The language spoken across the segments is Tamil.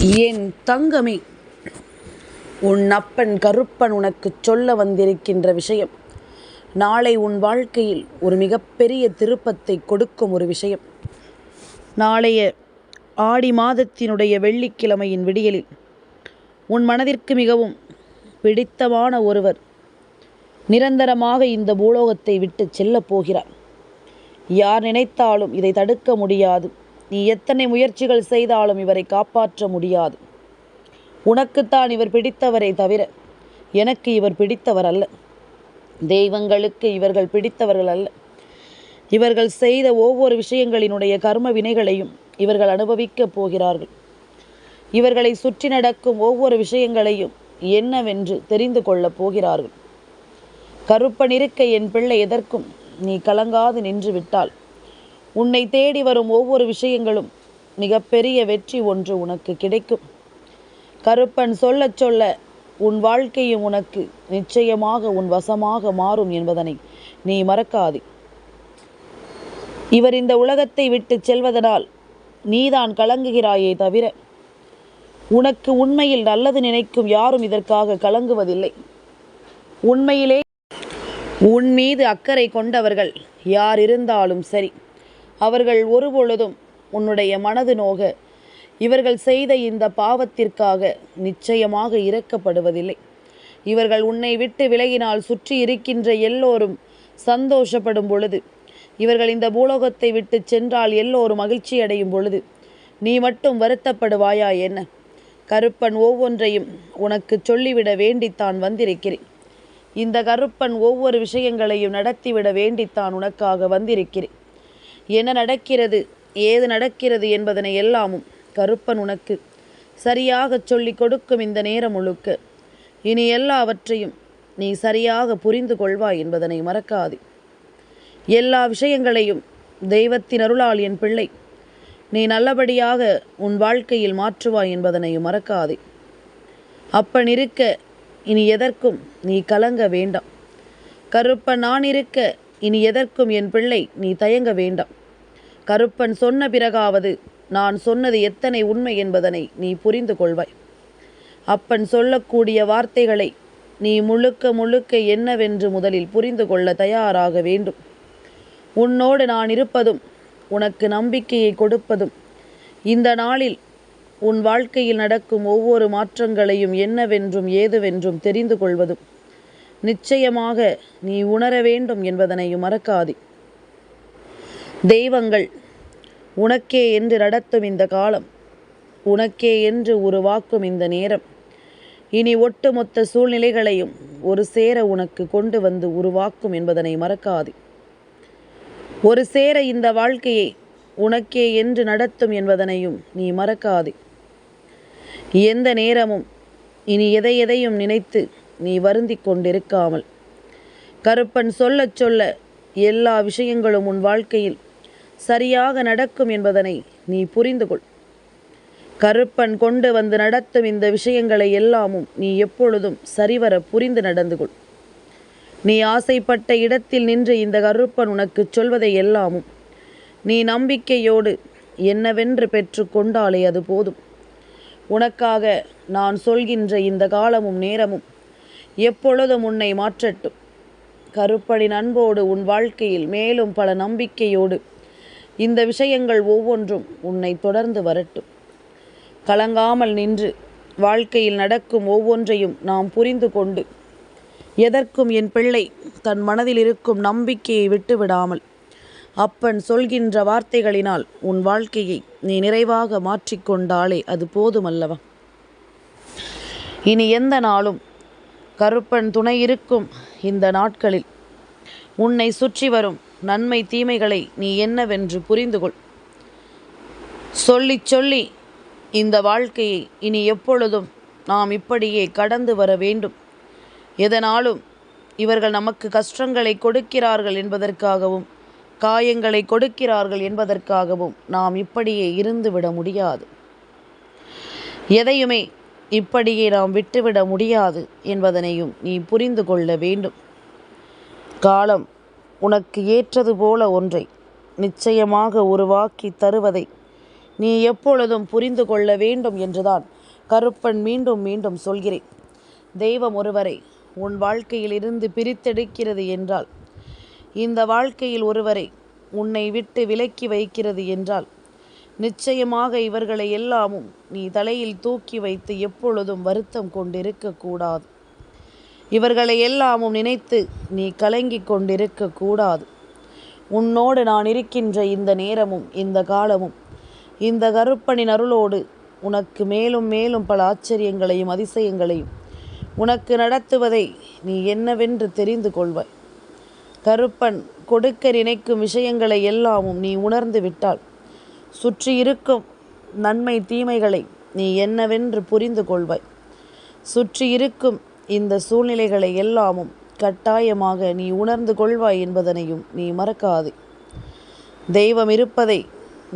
என் தங்கமே, உன் அப்பன் கருப்பன் உனக்குச் சொல்ல வந்திருக்கின்ற விஷயம் நாளை உன் வாழ்க்கையில் ஒரு மிகப்பெரிய திருப்பத்தை கொடுக்கும் ஒரு விஷயம். நாளைய ஆடி மாதத்தினுடைய வெள்ளிக்கிழமையின் விடியலில் உன் மனதிற்கு மிகவும் பிடித்தமான ஒருவர் நிரந்தரமாக இந்த பூலோகத்தை விட்டு செல்லப் போகிறார். யார் நினைத்தாலும் இதை தடுக்க முடியாது. நீ எத்தனை முயற்சிகள் செய்தாலும் இவரை காப்பாற்ற முடியாது. உனக்குத்தான் இவர் பிடித்தவரை தவிர எனக்கு இவர் பிடித்தவர் அல்ல. தெய்வங்களுக்கு இவர்கள் பிடித்தவர்கள் அல்ல. இவர்கள் செய்த ஒவ்வொரு விஷயங்களினுடைய கர்ம வினைகளையும் இவர்கள் அனுபவிக்கப் போகிறார்கள். இவர்களை சுற்றி நடக்கும் ஒவ்வொரு விஷயங்களையும் என்னவென்று தெரிந்து கொள்ளப் போகிறார்கள். கருப்பன் இருக்க என் பிள்ளை எதற்கும் நீ கலங்காது நின்று விட்டால் உன்னை தேடி வரும் ஒவ்வொரு விஷயங்களும் மிகப்பெரிய வெற்றி ஒன்று உனக்கு கிடைக்கும். கருப்பன் சொல்ல சொல்ல உன் வாழ்க்கையும் உனக்கு நிச்சயமாக உன் வசமாக மாறும் என்பதனை நீ மறக்காதே. இவர் இந்த உலகத்தை விட்டு செல்வதனால் நீதான் கலங்குகிறாயே தவிர உனக்கு உண்மையில் நல்லது நினைக்கும் யாரும் இதற்காக கலங்குவதில்லை. உண்மையிலே உன் மீது அக்கறை கொண்டவர்கள் யார் இருந்தாலும் சரி, அவர்கள் ஒருபொழுதும் உன்னுடைய மனது நோக இவர்கள் செய்த இந்த பாவத்திற்காக நிச்சயமாக இரக்கப்படுவதில்லை. இவர்கள் உன்னை விட்டு விலகினால் சுற்றி இருக்கின்ற எல்லோரும் சந்தோஷப்படும் பொழுது, இவர்கள் இந்த பூலோகத்தை விட்டு சென்றால் எல்லோரும் மகிழ்ச்சி அடையும் பொழுது நீ மட்டும் வருத்தப்படுவாயா என்ன? கருப்பன் ஒவ்வொன்றையும் உனக்கு சொல்லிவிட வேண்டித்தான் வந்திருக்கிறேன். இந்த கருப்பன் ஒவ்வொரு விஷயங்களையும் நடத்திவிட வேண்டித்தான் உனக்காக வந்திருக்கிறேன். என்ன நடக்கிறது, ஏது நடக்கிறது என்பதனை எல்லாமும் கருப்பன் உனக்கு சரியாக சொல்லி கொடுக்கும் இந்த நேரம் முழுக்க இனி எல்லாவற்றையும் நீ சரியாக புரிந்து கொள்வாய் என்பதனை மறக்காதே. எல்லா விஷயங்களையும் தெய்வத்தின் அருளால் என் பிள்ளை நீ நல்லபடியாக உன் வாழ்க்கையில் மாற்றுவாய் என்பதனையும் மறக்காதே. அப்பன் இருக்க இனி எதற்கும் நீ கலங்க வேண்டாம். கருப்பன் நான் இருக்க இனி எதற்கும் என் பிள்ளை நீ தயங்க வேண்டாம். கருப்பன் சொன்ன பிறகாவது நான் சொன்னது எத்தனை உண்மை என்பதனை நீ புரிந்து கொள்வாய். அப்பன் சொல்லக்கூடிய வார்த்தைகளை நீ முழுக்க முழுக்க என்னவென்று முதலில் புரிந்து கொள்ள தயாராக வேண்டும். உன்னோடு நான் இருப்பதும் உனக்கு நம்பிக்கையை கொடுப்பதும் இந்த நாளில் உன் வாழ்க்கையில் நடக்கும் ஒவ்வொரு மாற்றங்களையும் என்னவென்றும் ஏதுவென்றும் தெரிந்து கொள்வதும் நிச்சயமாக நீ உணர வேண்டும் என்பதனையும் மறக்காதே. தெய்வங்கள் உனக்கே என்று நடத்தும் இந்த காலம், உனக்கே என்று உருவாக்கும் இந்த நேரம் இனி ஒட்டுமொத்த சூழ்நிலைகளையும் ஒரு சேர உனக்கு கொண்டு வந்து உருவாக்கும் என்பதனை மறக்காதே. ஒரு சேர இந்த வாழ்க்கையை உனக்கே என்று நடத்தும் என்பதனையும் நீ மறக்காதே. எந்த நேரமும் இனி எதையும் நினைத்து நீ வருந்திக் கொண்டிருக்காமல் கருப்பன் சொல்ல சொல்ல எல்லா விஷயங்களும் உன் வாழ்க்கையில் சரியாக நடக்கும் என்பதனை நீ புரிந்து கொள். கருப்பன் கொண்டு வந்து நடத்தும் இந்த விஷயங்களை எல்லாமும் நீ எப்பொழுதும் சரிவர புரிந்து நடந்து கொள். நீ ஆசைப்பட்ட இடத்தில் நின்று இந்த கருப்பன் உனக்கு சொல்வதை எல்லாமும் நீ நம்பிக்கையோடு என்னவென்று பெற்று கொண்டாலே அது போதும். உனக்காக நான் சொல்கின்ற இந்த காலமும் நேரமும் எப்பொழுதும் உன்னை மாற்றட்டும். கருப்பனின் அன்போடு உன் வாழ்க்கையில் மேலும் பல நம்பிக்கையோடு இந்த விஷயங்கள் ஒவ்வொன்றும் உன்னை தொடர்ந்து வரட்டும். கலங்காமல் நின்று வாழ்க்கையில் நடக்கும் ஒவ்வொன்றையும் நாம் புரிந்து கொண்டு எதற்கும் என் பிள்ளை தன் மனதில் இருக்கும் நம்பிக்கையை விட்டுவிடாமல் அப்பன் சொல்கின்ற வார்த்தைகளினால் உன் வாழ்க்கையை நீ நிறைவாக மாற்றிக்கொண்டாலே அது போதுமல்லவா? இனி எந்த நாளும் கருப்பன் துணை இருக்கும் இந்த நாட்களில் உன்னை சுற்றி வரும் நன்மை தீமைகளை நீ என்னவென்று புரிந்து கொள். சொல்லி சொல்லி இந்த வாழ்க்கையை இனி எப்பொழுதும் நாம் இப்படியே கடந்து வர வேண்டும். எதனாலும் இவர்கள் நமக்கு கஷ்டங்களை கொடுக்கிறார்கள் என்பதற்காகவும் காயங்களை கொடுக்கிறார்கள் என்பதற்காகவும் நாம் இப்படியே இருந்துவிட முடியாது. எதையுமே இப்படியே நாம் விட்டுவிட முடியாது என்பதனையும் நீ புரிந்து கொள்ள வேண்டும். காலம் உனக்கு ஏற்றது போல ஒன்றை நிச்சயமாக உருவாக்கி தருவதை நீ எப்பொழுதும் புரிந்து கொள்ள வேண்டும் என்றுதான் கருப்பன் மீண்டும் மீண்டும் சொல்கிறேன். தெய்வம் ஒருவரை உன் வாழ்க்கையில் இருந்து பிரித்தெடுக்கிறது என்றால், இந்த வாழ்க்கையில் ஒருவரை உன்னை விட்டு விலக்கி வைக்கிறது என்றால், நிச்சயமாக இவர்களை எல்லாமும் நீ தலையில் தூக்கி வைத்து எப்பொழுதும் வருத்தம் கொண்டிருக்கக்கூடாது. இவர்களை எல்லாமும் நினைத்து நீ கலங்கிக் கொண்டிருக்கக்கூடாது. உன்னோடு நான் இருக்கின்ற இந்த நேரமும் இந்த காலமும் இந்த கருப்பனின் அருளோடு உனக்கு மேலும் மேலும் பல ஆச்சரியங்களையும் அதிசயங்களையும் உனக்கு நடத்துவதை நீ என்னவென்று தெரிந்து கொள்வாய். கருப்பன் கொடுக்க நினைக்கும் விஷயங்களை எல்லாமும் நீ உணர்ந்து விட்டால், சுற்றி இருக்கும் நன்மை தீமைகளை நீ என்னவென்று புரிந்து கொள்வாய். சுற்றி இருக்கும் இந்த சூழ்நிலைகளை எல்லாமும் கட்டாயமாக நீ உணர்ந்து கொள்வாய் என்பதனையும் நீ மறக்காதே. தெய்வம் இருப்பதை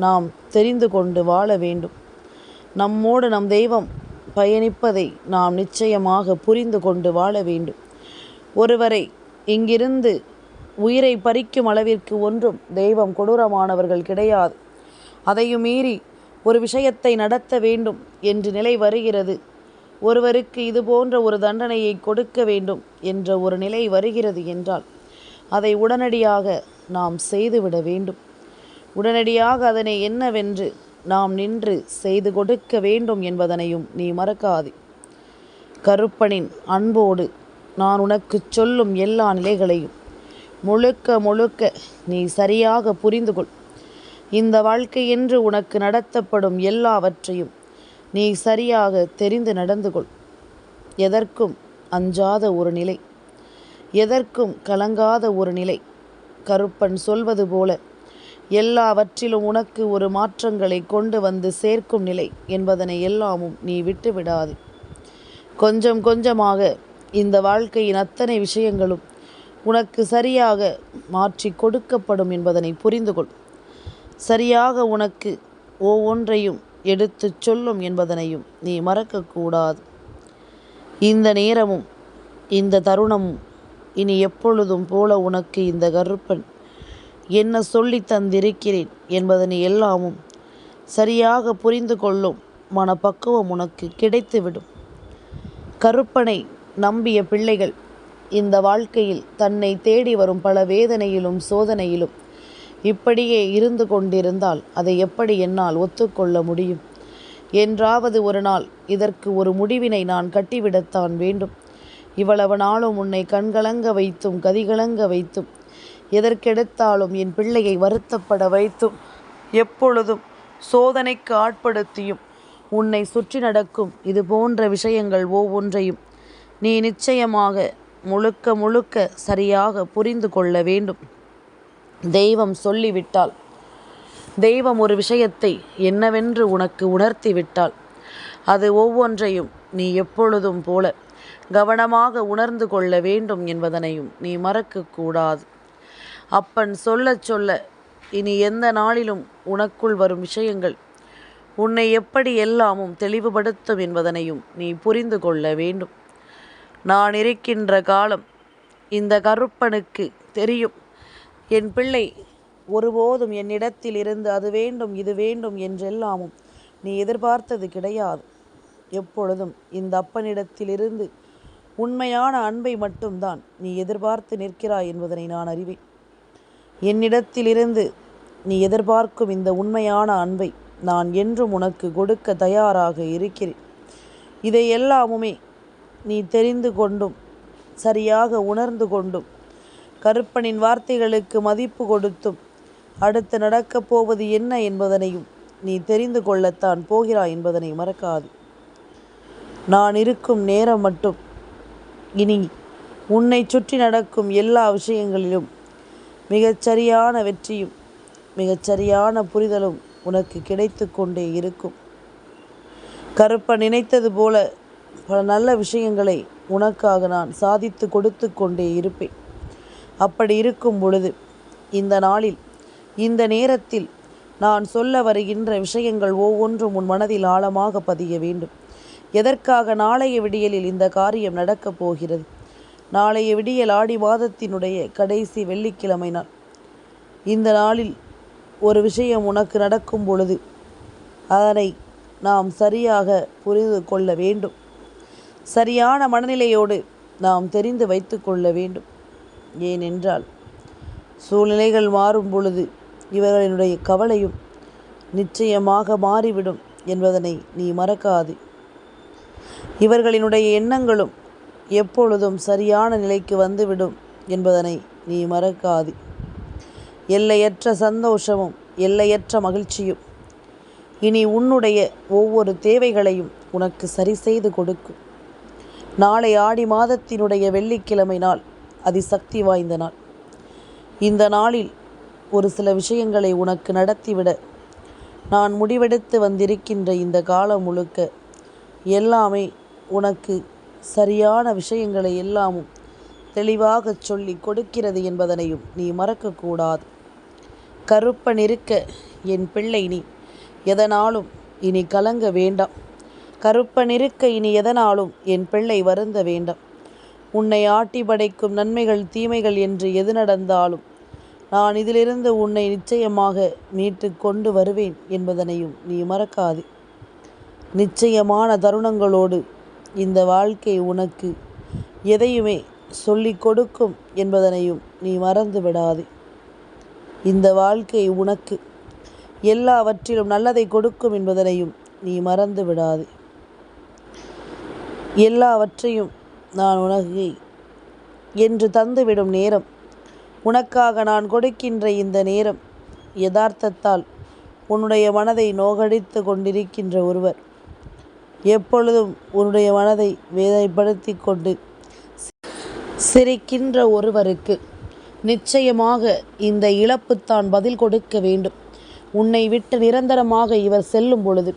நாம் தெரிந்து கொண்டு வாழ வேண்டும். நம்மோடு நம் தெய்வம் பயணிப்பதை நாம் நிச்சயமாக புரிந்து கொண்டு வாழ வேண்டும். ஒருவரை இங்கிருந்து உயிரை பறிக்கும் அளவிற்கு ஒன்றும் தெய்வம் கொடூரமானவர்கள் கிடையாது. அதையும் மீறி ஒரு விஷயத்தை நடத்த வேண்டும் என்று நிலை வருகிறது, ஒருவருக்கு இது போன்ற ஒரு தண்டனையை கொடுக்க வேண்டும் என்ற ஒரு நிலை வருகிறது என்றால், அதை உடனடியாக நாம் செய்துவிட வேண்டும். உடனடியாக அதனை என்னவென்று நாம் நின்று செய்து கொடுக்க வேண்டும் என்பதனையும் நீ மறக்காதே. கருப்பனின் அன்போடு நான் உனக்கு சொல்லும் எல்லா நிலைகளையும் முழுக்க முழுக்க நீ சரியாக புரிந்து கொள். இந்த வாழ்க்கை என்று உனக்கு நடத்தப்படும் எல்லாவற்றையும் நீ சரியாக தெரிந்து நடந்து கொள். எதற்கும் அஞ்சாத ஒரு நிலை, எதற்கும் கலங்காத ஒரு நிலை. கருப்பன் சொல்வது போல எல்லாவற்றிலும் உனக்கு ஒரு மாற்றங்களை கொண்டு வந்து சேர்க்கும் நிலை என்பதனை எல்லாமும் நீ விட்டு விடாது. கொஞ்சம் கொஞ்சமாக இந்த வாழ்க்கையின் அத்தனை விஷயங்களும் உனக்கு சரியாக மாற்றி கொடுக்கப்படும் என்பதனை புரிந்து கொள். சரியாக உனக்கு ஒவ்வொன்றையும் எடுத்து சொல்லும் என்பதனையும் நீ மறக்கக்கூடாது. இந்த நேரமும் இந்த தருணமும் இனி எப்பொழுதும் போல உனக்கு இந்த கருப்பன் என்ன சொல்லி தந்திருக்கிறேன் என்பதனை எல்லாமும் சரியாக புரிந்து கொள்ளும் மனப்பக்குவம் உனக்கு கிடைத்துவிடும். கருப்பனை நம்பிய பிள்ளைகள் இந்த வாழ்க்கையில் தன்னை தேடி வரும் பல வேதனையிலும் சோதனையிலும் இப்படியே இருந்து கொண்டிருந்தால் அதை எப்படி என்னால் ஒத்துக்கொள்ள முடியும்? என்றாவது ஒரு நாள் இதற்கு ஒரு முடிவினை நான் கட்டிவிடத்தான் வேண்டும். இவ்வளவு நாளும் உன்னை கண்கலங்க வைத்தும் கதிகலங்க வைத்தும் எதற்கெடுத்தாலும் என் பிள்ளையை வருத்தப்பட வைத்தும் எப்பொழுதும் சோதனைக்கு ஆட்படுத்தியும் உன்னை சுற்றி நடக்கும் இது போன்ற விஷயங்கள் ஒவ்வொன்றையும் நீ நிச்சயமாக முழுக்க முழுக்க சரியாக புரிந்து கொள்ள வேண்டும். தெய்வம் சொல்லிவிட்டால், தெய்வம் ஒரு விஷயத்தை என்னவென்று உனக்கு உணர்த்திவிட்டால், அது ஒவ்வொன்றையும் நீ எப்பொழுதும் போல கவனமாக உணர்ந்து கொள்ள வேண்டும் என்பதனையும் நீ மறக்கக்கூடாது. அப்பன் சொல்ல சொல்ல இனி எந்த நாளிலும் உனக்குள் வரும் விஷயங்கள் உன்னை எப்படி எல்லாமும் தெளிவுபடுத்தும் என்பதனையும் நீ புரிந்து கொள்ள வேண்டும். நான் இருக்கின்ற காலம் இந்த கருப்பனுக்கு தெரியும். என் பிள்ளை ஒருபோதும் என்னிடத்தில் இருந்து அது வேண்டும் இது வேண்டும் என்றெல்லாமும் நீ எதிர்பார்த்தது கிடையாது. எப்பொழுதும் இந்த அப்பனிடத்திலிருந்து உண்மையான அன்பை மட்டும்தான் நீ எதிர்பார்த்து நிற்கிறாய் என்பதனை நான் அறிவேன். என்னிடத்திலிருந்து நீ எதிர்பார்க்கும் இந்த உண்மையான அன்பை நான் என்றும் உனக்கு கொடுக்க தயாராக இருக்கிறேன். இதை எல்லாமுமே நீ தெரிந்து கொண்டும் சரியாக உணர்ந்து கொண்டும் கருப்பனின் வார்த்தைகளுக்கு மதிப்பு கொடுத்தும் அடுத்து நடக்கப் போவது என்ன என்பதனையும் நீ தெரிந்து கொள்ளத்தான் போகிறாய் என்பதனை மறக்காது. நான் இருக்கும் நேரம் மட்டும் இனி உன்னை சுற்றி நடக்கும் எல்லா விஷயங்களிலும் மிகச்சரியான வெற்றியும் மிகச்சரியான புரிதலும் உனக்கு கிடைத்து கொண்டே இருக்கும். கருப்பன் நினைத்தது போல பல நல்ல விஷயங்களை உனக்காக நான் சாதித்து கொடுத்து கொண்டே இருப்பேன். அப்படி இருக்கும் பொழுது இந்த நாளில் இந்த நேரத்தில் நான் சொல்ல வருகின்ற விஷயங்கள் ஒவ்வொன்றும் உன் மனதில் ஆழமாக பதிய வேண்டும். எதற்காக நாளைய விடியலில் இந்த காரியம் நடக்கப் போகிறது? நாளைய விடியல் ஆடி மாதத்தினுடைய கடைசி வெள்ளிக்கிழமை நாள். இந்த நாளில் ஒரு விஷயம் உனக்கு நடக்கும் பொழுது அதனை நாம் சரியாக புரிந்து கொள்ள வேண்டும். சரியான மனநிலையோடு நாம் தெரிந்து வைத்து கொள்ள வேண்டும். ஏனென்றால் சூழ்நிலைகள் மாறும் பொழுது இவர்களினுடைய கவலையும் நிச்சயமாக மாறிவிடும் என்பதனை நீ மறக்காது. இவர்களினுடைய எண்ணங்களும் எப்பொழுதும் சரியான நிலைக்கு வந்துவிடும் என்பதனை நீ மறக்காது. எல்லையற்ற சந்தோஷமும் எல்லையற்ற மகிழ்ச்சியும் இனி உன்னுடைய ஒவ்வொரு தேவைகளையும் உனக்கு சரி செய்து கொடுக்கும். நாளை ஆடி மாதத்தினுடைய வெள்ளிக்கிழமை நாள் அதிசக்தி வாய்ந்த நாள். இந்த நாளில் ஒரு சில விஷயங்களை உனக்கு நடத்திவிட நான் முடிவெடுத்து வந்திருக்கின்ற இந்த காலம் முழுக்க எல்லாமே உனக்கு சரியான விஷயங்களை எல்லாமும் தெளிவாக சொல்லி கொடுக்கிறது என்பதனையும் நீ மறக்கக்கூடாது. கருப்பன் இருக்க என் பிள்ளை நீ எதனாலும் இனி கலங்க வேண்டாம். கருப்பன் இருக்க இனி எதனாலும் என் பிள்ளை வருந்த வேண்டாம். உன்னை ஆட்டி படைக்கும் நன்மைகள் தீமைகள் என்று எது நடந்தாலும் நான் இதிலிருந்து உன்னை நிச்சயமாக மீட்டு கொண்டு வருவேன் என்பதனையும் நீ மறக்காது. நிச்சயமான தருணங்களோடு இந்த வாழ்க்கை உனக்கு எதையுமே சொல்லிக் கொடுக்கும் என்பதனையும் நீ மறந்து விடாதே. இந்த வாழ்க்கை உனக்கு எல்லாவற்றிலும் நல்லதை கொடுக்கும் என்பதனையும் நீ மறந்து விடாதே. எல்லாவற்றையும் நான் உனக்கு என்று தந்துவிடும் நேரம், உனக்காக நான் கொடுக்கின்ற இந்த நேரம், யதார்த்தத்தால் உன்னுடைய மனதை நோகடித்து கொண்டிருக்கின்ற ஒருவர், எப்பொழுதும் உன்னுடைய மனதை வேதனைப்படுத்தி கொண்டு சிரிக்கின்ற ஒருவருக்கு நிச்சயமாக இந்த இழப்புத்தான் பதில் கொடுக்க வேண்டும். உன்னை விட்டு நிரந்தரமாக இவர் செல்லும் பொழுது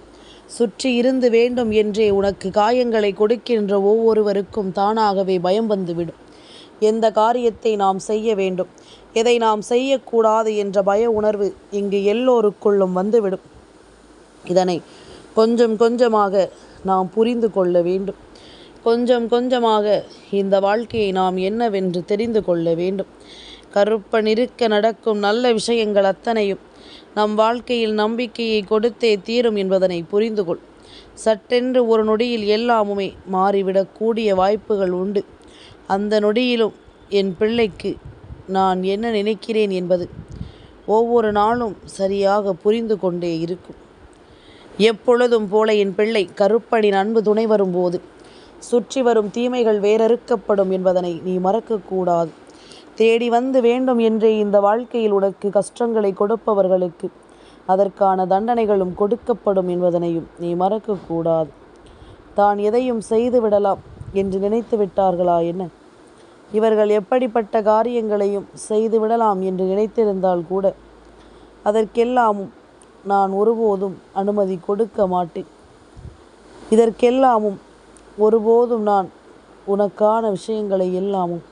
சுற்றி இருந்து வேண்டும் என்றே உனக்கு காயங்களை கொடுக்கின்ற ஒவ்வொருவருக்கும் தானாகவே பயம் வந்துவிடும். எந்த காரியத்தை நாம் செய்ய வேண்டும், எதை நாம் செய்யக்கூடாது என்ற பய உணர்வு இங்கு எல்லோருக்குள்ளும் வந்துவிடும். இதனை கொஞ்சம் கொஞ்சமாக நாம் புரிந்து கொள்ள வேண்டும். கொஞ்சம் கொஞ்சமாக இந்த வாழ்க்கையை நாம் என்னவென்று தெரிந்து கொள்ள வேண்டும். கருப்பன் இருக்க நடக்கும் நல்ல விஷயங்கள் அத்தனையும் நம் வாழ்க்கையில் நம்பிக்கையை கொடுத்தே தீரும் என்பதனை புரிந்து கொள். சட்டென்று ஒரு நொடியில் எல்லாமுமே மாறிவிடக்கூடிய வாய்ப்புகள் உண்டு. அந்த நொடியிலும் என் பிள்ளைக்கு நான் என்ன நினைக்கிறேன் என்பது ஒவ்வொரு நாளும் சரியாக புரிந்து கொண்டே இருக்கும். எப்பொழுதும் போல என் பிள்ளை கருப்பனின் அன்பு துணை வரும்போது சுற்றி வரும் தீமைகள் வேறறுக்கப்படும் என்பதனை நீ மறக்கக்கூடாது. தேடி வந்து வேண்டும் என்றே இந்த வாழ்க்கையில் உனக்கு கஷ்டங்களை கொடுப்பவர்களுக்கு அதற்கான தண்டனைகளும் கொடுக்கப்படும் என்பதனையும் நீ மறக்கக்கூடாது. தான் எதையும் செய்து விடலாம் என்று நினைத்து விட்டார்களா என்ன? இவர்கள் எப்படிப்பட்ட காரியங்களையும் செய்து விடலாம் என்று நினைத்திருந்தால் கூட அதற்கெல்லாமும் நான் ஒருபோதும் அனுமதி கொடுக்க மாட்டேன். இதற்கெல்லாமும் ஒருபோதும் நான் உனக்கான விஷயங்களை எல்லாமும்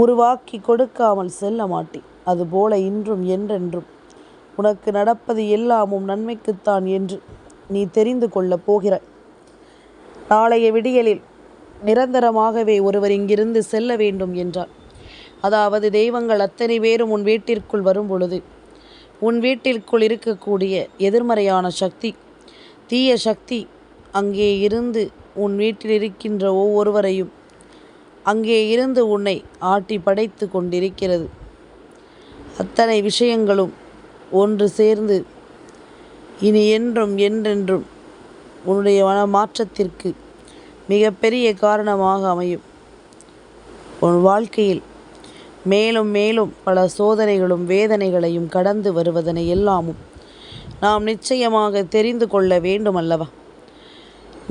உருவாக்கி கொடுக்காமல் செல்ல மாட்டேன். அதுபோல இன்றும் என்றென்றும் உனக்கு நடப்பது எல்லாமும் நன்மைக்குத்தான் என்று நீ தெரிந்து கொள்ளப் போகிறாய். நாளைய விடியலில் நிரந்தரமாகவே ஒருவர் இங்கிருந்து செல்ல வேண்டும் என்றார். அதாவது தெய்வங்கள் அத்தனை பேரும் உன் வீட்டிற்குள் வரும் பொழுது உன் வீட்டிற்குள் இருக்கக்கூடிய எதிர்மறையான சக்தி, தீய சக்தி அங்கே இருந்து உன் வீட்டில் இருக்கின்ற ஒவ்வொருவரையும் அங்கே இருந்து உன்னை ஆட்டி படைத்து கொண்டிருக்கிறது. அத்தனை விஷயங்களும் ஒன்று சேர்ந்து இனி என்றும் என்றென்றும் உன்னுடைய மனமாற்றத்திற்கு மிகப்பெரிய காரணமாக அமையும். உன் வாழ்க்கையில் மேலும் மேலும் பல சோதனைகளும் வேதனைகளையும் கடந்து வருவதனை எல்லாமும் நாம் நிச்சயமாக தெரிந்து கொள்ள வேண்டும் அல்லவா?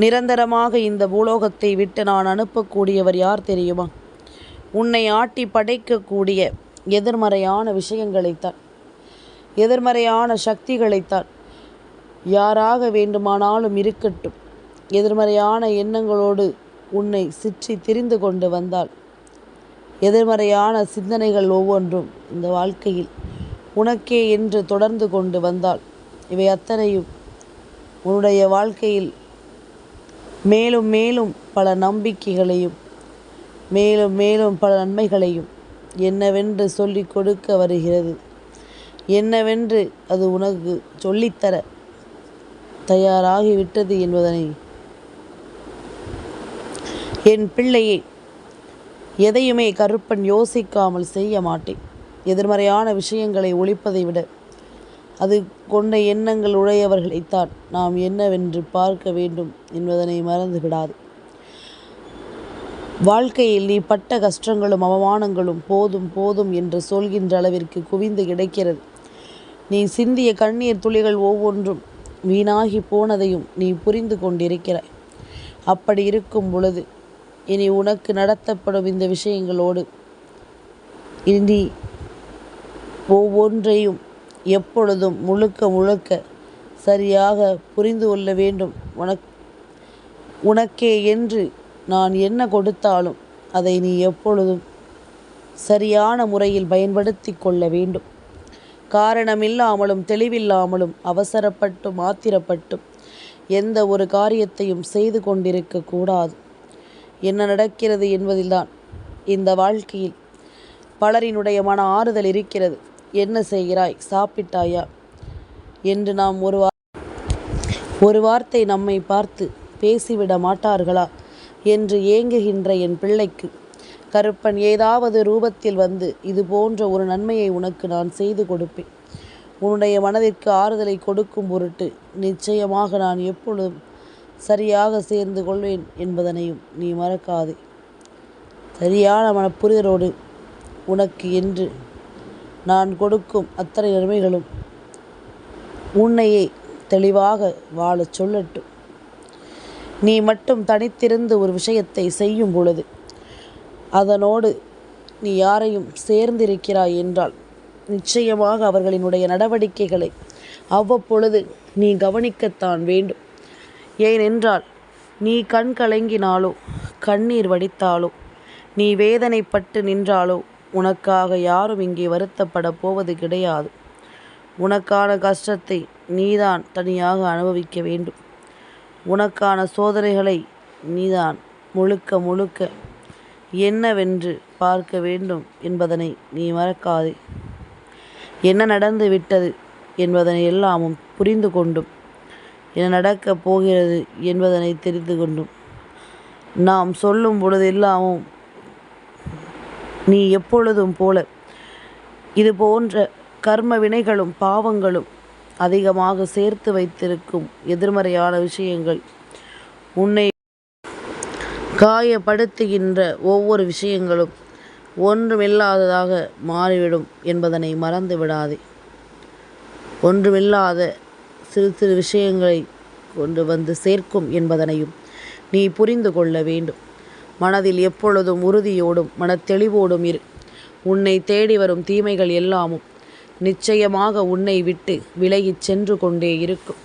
நிரந்தரமாக இந்த பூலோகத்தை விட்டு நான் அனுப்பக்கூடியவர் யார் தெரியுமா? உன்னை ஆட்டி படைக்கக்கூடிய எதிர்மறையான விஷயங்களைத்தான், எதிர்மறையான சக்திகளைத்தான். யாராக வேண்டுமானாலும் இருக்கட்டும், எதிர்மறையான எண்ணங்களோடு உன்னை சுற்றி திரிந்து கொண்டு வந்தால், எதிர்மறையான சிந்தனைகள் ஒவ்வொன்றும் இந்த வாழ்க்கையில் உனக்கே என்று தொடர்ந்து கொண்டு வந்தால், இவை அத்தனையும் உன்னுடைய வாழ்க்கையில் மேலும் மேலும் பல நம்பிக்கைகளையும் மேலும் மேலும் பல நன்மைகளையும் என்னவென்று சொல்லி கொடுக்க வருகிறது. என்னவென்று அது உனக்கு சொல்லித்தர தயாராகிவிட்டது என்பதனை என் பிள்ளையே, எதையுமே கருப்பன் யோசிக்காமல் செய்ய மாட்டேன். எதிர்மறையான விஷயங்களை ஒழிப்பதை விட அது கொண்ட எண்ணங்கள் உடையவர்களைத்தான் நாம் என்னவென்று பார்க்க வேண்டும் என்பதனை மறந்து விடாது. வாழ்க்கையில் நீ பட்ட கஷ்டங்களும் அவமானங்களும் போதும் போதும் என்று சொல்கின்ற அளவிற்கு குவிந்து கிடக்கிறது. நீ சிந்திய கண்ணீர் துளிகள் ஒவ்வொன்றும் வீணாகி போனதையும் நீ புரிந்து கொண்டிருக்கிறாய். அப்படி இருக்கும் பொழுது இனி உனக்கு நடத்தப்படும் இந்த விஷயங்களோடு இனி ஒவ்வொன்றையும் எப்பொழுதும் முழுக்க முழுக்க சரியாக புரிந்து கொள்ள வேண்டும். உனக்கே என்று நான் என்ன கொடுத்தாலும் அதை நீ எப்பொழுதும் சரியான முறையில் பயன்படுத்தி கொள்ள வேண்டும். காரணமில்லாமலும் தெளிவில்லாமலும் அவசரப்பட்டும் ஆத்திரப்பட்டும் எந்த ஒரு காரியத்தையும் செய்து கொண்டிருக்க கூடாது. என்ன நடக்கிறது என்பதில்தான் இந்த வாழ்க்கையில் பலரினுடைய மன ஆறுதல் இருக்கிறது. என்ன செய்கிறாய், சாப்பிட்டாயா என்று நாம் ஒரு வார்த்தை நம்மை பார்த்து பேசிவிட மாட்டார்களா என்று ஏங்குகின்ற என் பிள்ளைக்கு கருப்பன் ஏதாவது ரூபத்தில் வந்து இது போன்ற ஒரு நன்மையை உனக்கு நான் செய்து கொடுப்பேன். உன்னுடைய மனதிற்கு ஆறுதலை கொடுக்கும் பொருட்டு நிச்சயமாக நான் எப்பொழுதும் சரியாக சேர்ந்து கொள்வேன் என்பதனையும் நீ மறக்காதே. சரியான மனப்புரிதலோடு உனக்கு என்று நான் கொடுக்கும் அத்தனை நன்மைகளும் உன்னையே தெளிவாக வாழச் சொல்லட்டும். நீ மட்டும் தனித்திருந்து ஒரு விஷயத்தை செய்யும் பொழுது அதனோடு நீ யாரையும் சேர்ந்திருக்கிறாய் என்றால் நிச்சயமாக அவர்களினுடைய நடவடிக்கைகளை அவ்வப்பொழுது நீ கவனிக்கத்தான் வேண்டும். ஏனென்றால் நீ கண் கலங்கினாலோ கண்ணீர் வடித்தாலோ நீ வேதனைப்பட்டு நின்றாலோ உனக்காக யாரும் இங்கே வருத்தப்பட போவது கிடையாது. உனக்கான கஷ்டத்தை நீதான் தனியாக அனுபவிக்க வேண்டும். உனக்கான சோதனைகளை நீதான் முழுக்க முழுக்க என்னவென்று பார்க்க வேண்டும் என்பதனை நீ மறக்காதே. என்ன நடந்து விட்டது என்பதனை எல்லாமும் புரிந்து கொண்டும் என்ன நடக்கப் போகிறது என்பதனை தெரிந்து கொண்டும் நாம் சொல்லும் பொழுது எல்லாமும் நீ எப்பொழுதும் போல இது போன்ற கர்ம வினைகளும் பாவங்களும் அதிகமாக சேர்த்து வைத்திருக்கும் எதிர்மறையான விஷயங்கள் உன்னை காயப்படுத்துகின்ற ஒவ்வொரு விஷயங்களும் ஒன்றுமில்லாததாக மாறிவிடும் என்பதனை மறந்து விடாதே. ஒன்றுமில்லாத சிறு சிறு விஷயங்களை கொண்டு வந்து சேர்க்கும் என்பதனையும் நீ புரிந்து கொள்ள வேண்டும். மனதில் எப்பொழுதும் உறுதியோடும் மனத்தெளிவோடும் இரு. உன்னை தேடி வரும் தீமைகள் எல்லாமும் நிச்சயமாக உன்னை விட்டு விலகிச் சென்று கொண்டே இருக்கும்.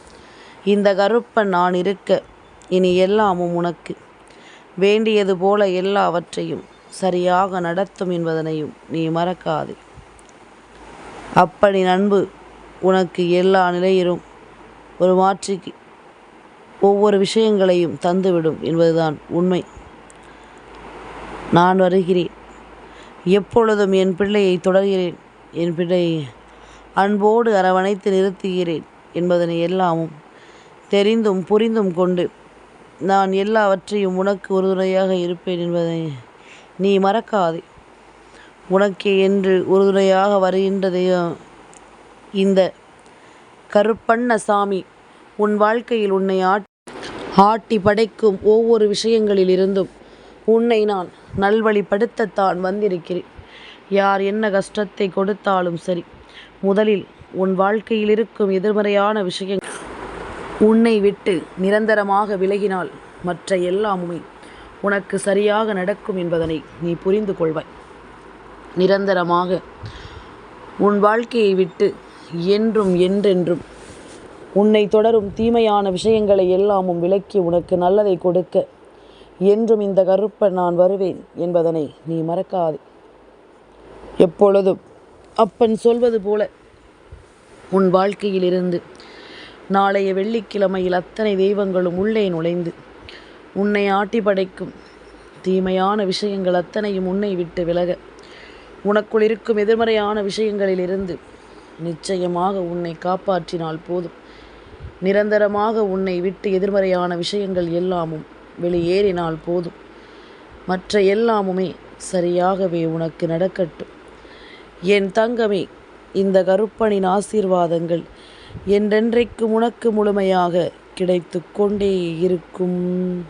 இந்த கருப்பன் நான் இருக்க இனி எல்லாமும் உனக்கு வேண்டியது போல எல்லாவற்றையும் சரியாக நடத்தும் என்பதனையும் நீ மறக்காதே. அப்படி அன்பு உனக்கு எல்லா நிலையிலும் ஒரு மாற்றிக்கு ஒவ்வொரு விஷயங்களையும் தந்துவிடும் என்பதுதான் உண்மை. நான் வருகிறேன், எப்பொழுதும் என் பிள்ளையை தொடர்கிறேன், என் பிள்ளையை அன்போடு அரவணைத்து நிறுத்துகிறேன் என்பதனை எல்லாமும் தெரிந்தும் புரிந்தும் கொண்டு நான் எல்லாவற்றையும் உனக்கு உறுதுணையாக இருப்பேன் என்பதை நீ மறக்காதே. உனக்கே என்று உறுதுணையாக வருகின்ற தெய்வம் இந்த கருப்பண்ண சாமி உன் வாழ்க்கையில் உன்னை ஆட்டி படைக்கும் ஒவ்வொரு விஷயங்களிலிருந்தும் உன்னை நான் நல்வழிப்படுத்தத்தான் வந்திருக்கிறேன். யார் என்ன கஷ்டத்தை கொடுத்தாலும் சரி, முதலில் உன் வாழ்க்கையில் இருக்கும் எதிர்மறையான விஷயங்கள் உன்னை விட்டு நிரந்தரமாக விலகினால் மற்ற எல்லாமுமே உனக்கு சரியாக நடக்கும் என்பதனை நீ புரிந்து கொள்வாய். நிரந்தரமாக உன் வாழ்க்கையை விட்டு என்றும் என்றென்றும் உன்னை தொடரும் தீமையான விஷயங்களை எல்லாமும் விலக்கி உனக்கு நல்லதை கொடுக்க என்றும் இந்த கருப்பன் நான் வருவேன் என்பதனை நீ மறக்காதே. எப்பொழுதும் அப்பன் சொல்வது போல உன் வாழ்க்கையிலிருந்து நாளைய வெள்ளிக்கிழமையில் அத்தனை தெய்வங்களும் உள்ளே நுழைந்து உன்னை ஆட்டி படைக்கும் தீமையான விஷயங்கள் அத்தனையும் உன்னை விட்டு விலக, உனக்குள் இருக்கும் எதிர்மறையான விஷயங்களிலிருந்து நிச்சயமாக உன்னை காப்பாற்றினால் போதும். நிரந்தரமாக உன்னை விட்டு எதிர்மறையான விஷயங்கள் எல்லாமும் வெளியேறினால் போதும். மற்ற எல்லாமுமே சரியாகவே உனக்கு நடக்கட்டும். என் தங்கமே, இந்த கருப்பனின் ஆசீர்வாதங்கள் என்றென்றைக்கு உனக்கு முழுமையாக கிடைத்து கொண்டே இருக்கும்.